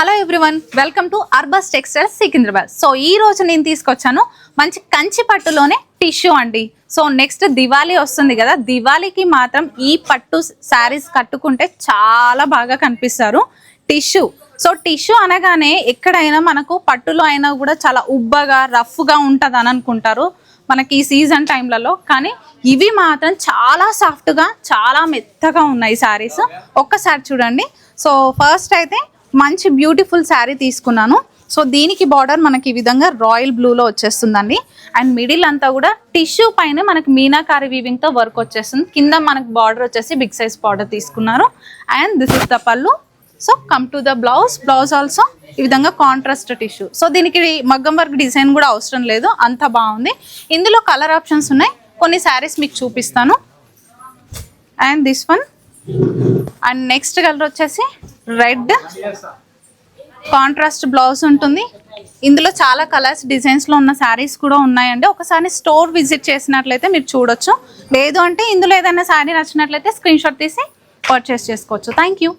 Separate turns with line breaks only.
Hello everyone, welcome to Arbus textiles Secunderabad. So ఈ రోజు నేను తీసుకొచ్చాను మంచి కంచి పట్టులోనే టిష్యూ అండి. సో నెక్స్ట్ దివాళీ వస్తుంది కదా, దివాళీకి మాత్రం ఈ పట్టు శారీస్ కట్టుకుంటే చాలా బాగా కనిపిస్తారు. టిష్యూ, సో టిష్యూ అనగానే ఎక్కడైనా మనకు పట్టులో అయినా కూడా చాలా ఉబ్బగా రఫ్గా ఉంటుంది అని అనుకుంటారు మనకి ఈ సీజన్ టైంలలో. కానీ ఇవి మాత్రం చాలా సాఫ్ట్గా చాలా మెత్తగా ఉన్నాయి శారీస్. ఒక్కసారి చూడండి. సో ఫస్ట్ అయితే మంచి బ్యూటిఫుల్ శారీ తీసుకున్నాను. సో దీనికి బార్డర్ మనకి ఈ విధంగా రాయల్ బ్లూలో వచ్చేస్తుందండి. అండ్ మిడిల్ అంతా కూడా టిష్యూ పైన మనకి మీనాకారి వీవింగ్తో వర్క్ వచ్చేస్తుంది. కింద మనకు బార్డర్ వచ్చేసి బిగ్ సైజ్ బార్డర్ తీసుకున్నారు. అండ్ దిస్ ఇస్ ద పళ్ళు. So come to the blouse also ఈ విధంగా కాంట్రాస్ట్ టిష్యూ. సో దీనికి మగ్గం వర్క్ డిజైన్ కూడా అవసరం లేదు, అంత బాగుంది. ఇందులో కలర్ ఆప్షన్స్ ఉన్నాయి, కొన్ని శారీస్ మీకు చూపిస్తాను. And this one. And next colour వచ్చేసి రెడ్ కాంట్రాస్ట్ బ్లౌజ్ ఉంటుంది. ఇందులో చాలా కలర్స్ డిజైన్స్లో ఉన్న శారీస్ కూడా ఉన్నాయండి. ఒకసారి స్టోర్ విజిట్ చేసినట్లయితే మీరు చూడొచ్చు. లేదు అంటే ఇందులో ఏదైనా శారీ నచ్చినట్లయితే స్క్రీన్ షాట్ తీసి పర్చేస్ చేసుకోవచ్చు. Thank you.